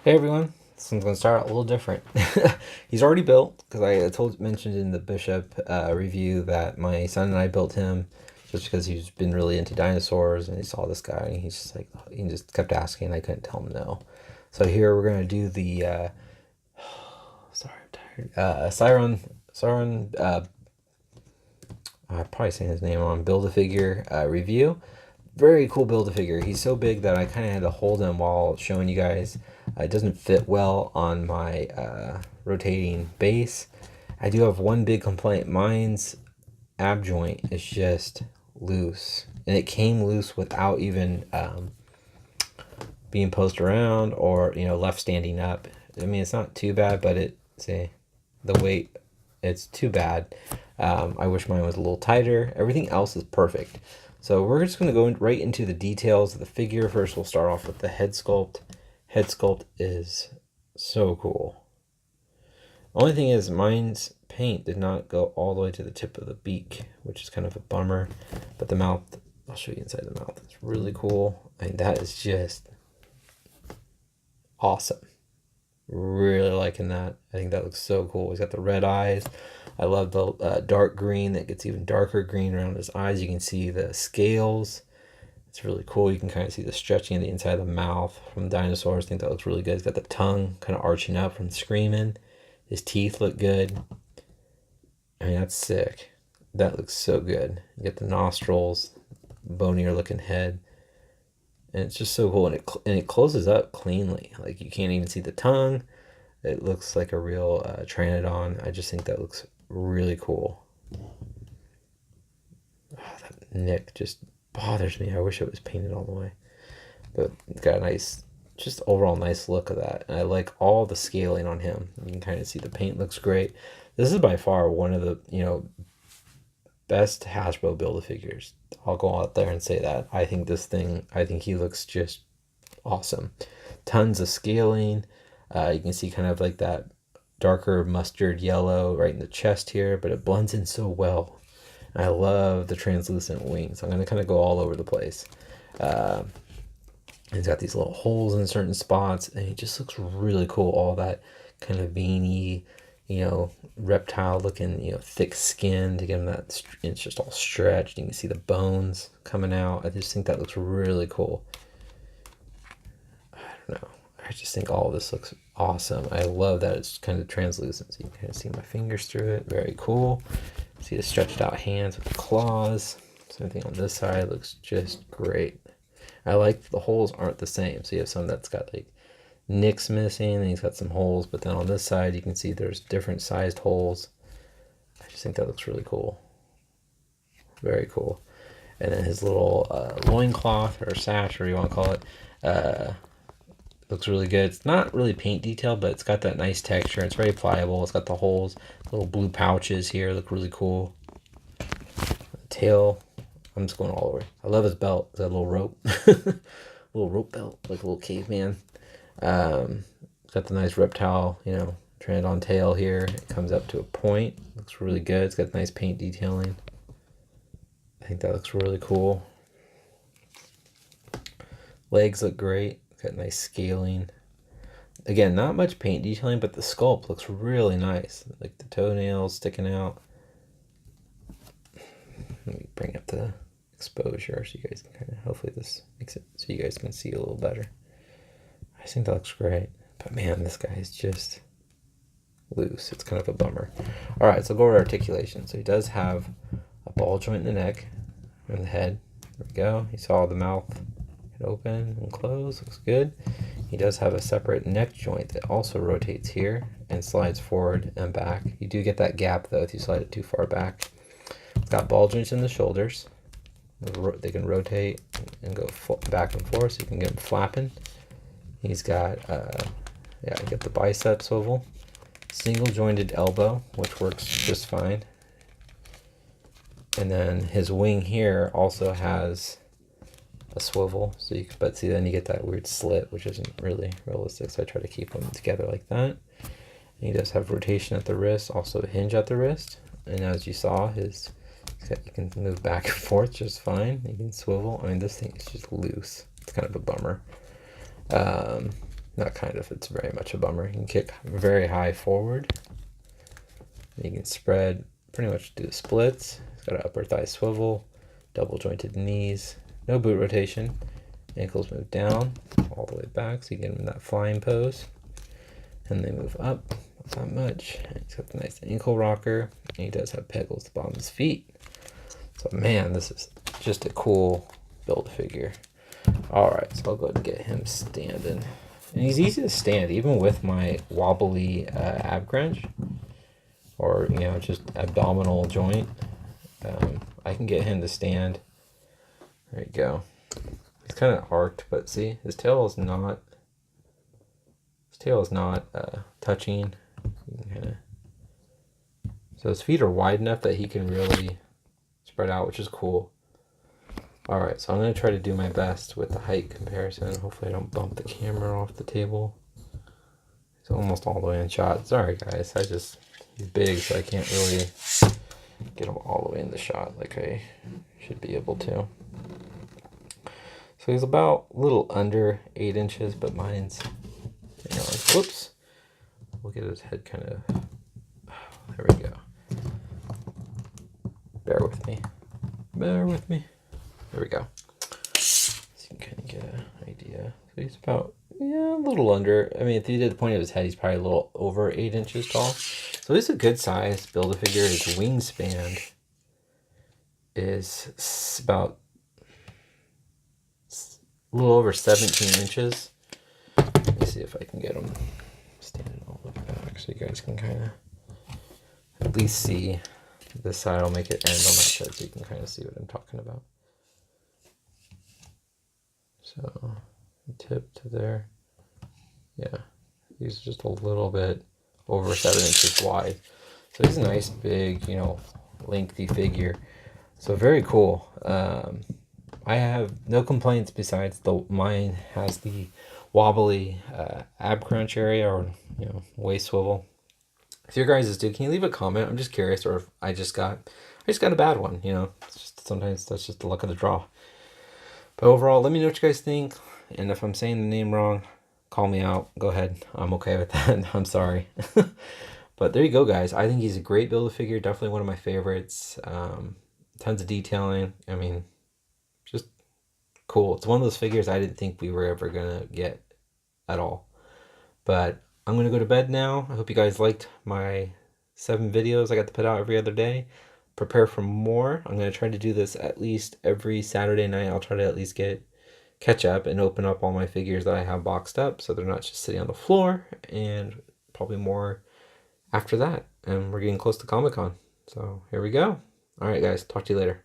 Hey everyone, this one's gonna start out a little different. He's already built because mentioned in the Bishop review that my son and I built him just because he's been really into dinosaurs and he saw this guy and he's just like he just kept asking and I couldn't tell him no. So here we're gonna do the sorry I'm tired. Sauron I'm probably saying his name wrong. Build-A-Figure review. Very cool Build-A-Figure. He's so big that I kind of had to hold him while showing you guys. It doesn't fit well on my rotating base. I do have one big complaint. Mine's ab joint is just loose. And it came loose without even being posed around or, left standing up. I mean, it's not too bad, but the weight, it's too bad. I wish mine was a little tighter. Everything else is perfect. So we're just going to go right into the details of the figure. First, we'll start off with the head sculpt. Head sculpt is so cool. Only thing is, mine's paint did not go all the way to the tip of the beak, which is kind of a bummer. But the mouth, I'll show you inside the mouth. It's really cool. I mean, that is just awesome. Really liking that. I think that looks so cool. He's got the red eyes. I love the dark green that gets even darker green around his eyes. You can see the scales. It's really cool. You can kind of see the stretching of the inside of the mouth from the dinosaurs. I think that looks really good. He's got the tongue kind of arching up from screaming. His teeth look good. I mean, that's sick. That looks so good. You get the nostrils, bonier looking head. And it's just so cool. And it closes up cleanly. Like, you can't even see the tongue. It looks like a real Pteranodon. I just think that looks really cool. Oh, that neck just bothers me. I wish it was painted all the way. But it's got a nice, just overall nice look of that. And I like all the scaling on him. You can kind of see the paint looks great. This is by far one of the, best Hasbro Build-A-Figures. I'll go out there and say that. I think he looks just awesome. Tons of scaling. You can see kind of like that darker mustard yellow right in the chest here, but it blends in so well. And I love the translucent wings. I'm going to kind of go all over the place. He's got these little holes in certain spots, and he just looks really cool. All that kind of veiny, reptile looking, thick skin to give him that, it's just all stretched. You can see the bones coming out. I just think that looks really cool. I don't know. I just think all of this looks awesome. I love that it's kind of translucent, so you can kind of see my fingers through it. Very cool. See the stretched out hands with the claws. Same thing on this side. Looks just great. I like the holes aren't the same. So you have some that's got like nicks missing, and he's got some holes. But then on this side, you can see there's different sized holes. I just think that looks really cool. Very cool. And then his little loincloth or sash, or you want to call it, looks really good. It's not really paint detailed, but it's got that nice texture. It's very pliable. It's got the holes, little blue pouches here look really cool. The tail, I'm just going all over. I love his belt. It's got a little rope, little rope belt, like a little caveman. It's got the nice reptile, Pteranodon tail here. It comes up to a point. Looks really good. It's got nice paint detailing. I think that looks really cool. Legs look great. Got nice scaling. Again, not much paint detailing, but the sculpt looks really nice. Like the toenails sticking out. Let me bring up the exposure so you guys can kind of, hopefully this makes it so you guys can see a little better. I think that looks great. But man, this guy is just loose. It's kind of a bummer. All right, so go over articulation. So he does have a ball joint in the neck and the head. There we go. You saw the mouth open and close. Looks good. He does have a separate neck joint that also rotates here and slides forward and back. You do get that gap though if you slide it too far back. It's got ball joints in the shoulders. They can rotate and go back and forth, so you can get them flapping. He's got you get the bicep swivel, single jointed elbow, which works just fine. And then his wing here also has a swivel, so you can, but see, then you get that weird slit, which isn't really realistic, so I try to keep them together like that. And he does have rotation at the wrist, also a hinge at the wrist, and as you saw, you can move back and forth just fine. You can swivel. I mean, this thing is just loose. It's kind of a bummer. Not kind of, it's very much a bummer. You can kick very high forward. You can spread, pretty much do the splits. He's got an upper thigh swivel, double jointed knees, no boot rotation. Ankles move down all the way back, so you get him in that flying pose. And they move up, not that much. And he's got the nice ankle rocker, and he does have pegals at the bottom of his feet. So man, this is just a cool build figure. All right, so I'll go ahead and get him standing. And he's easy to stand, even with my wobbly ab crunch, or you know, just abdominal joint. I can get him to stand. There you go. He's kind of arced, but see, his tail is not touching. So his feet are wide enough that he can really spread out, which is cool. All right, so I'm gonna try to do my best with the height comparison. Hopefully I don't bump the camera off the table. He's almost all the way in shot. Sorry guys, he's big, so I can't really get him all the way in the shot like I should be able to. So he's about a little under 8 inches, but mine's, you know, like, whoops. We'll get his head kind of, there we go. Bear with me. Bear with me. There we go. So you can kind of get an idea. So he's about, yeah, a little under. I mean, if you did the point of his head, he's probably a little over 8 inches tall. So he's a good size Build-A-Figure. His wingspan is about a little over 17 inches. Let me see if I can get him standing all the way back so you guys can kind of at least see this side. I'll make it end on that side so you can kind of see what I'm talking about. So tip to there. Yeah, he's just a little bit over 7 inches wide. So he's a nice big, you know, lengthy figure. So very cool. I have no complaints besides mine has the wobbly ab crunch area, or you know, waist swivel. If your guys do, can you leave a comment? I'm just curious, or if I just got a bad one. You know, it's just, sometimes that's just the luck of the draw. But overall, let me know what you guys think, and if I'm saying the name wrong, call me out. Go ahead. I'm okay with that. I'm sorry. But there you go, guys. I think he's a great Build-A-Figure. Definitely one of my favorites. Tons of detailing. I mean, just cool. It's one of those figures I didn't think we were ever going to get at all. But I'm going to go to bed now. I hope you guys liked my 7 videos I got to put out every other day. Prepare for more. I'm going to try to do this at least every Saturday night. I'll try to at least catch up and open up all my figures that I have boxed up so they're not just sitting on the floor, and probably more after that. And we're getting close to Comic-Con. So here we go. All right, guys. Talk to you later.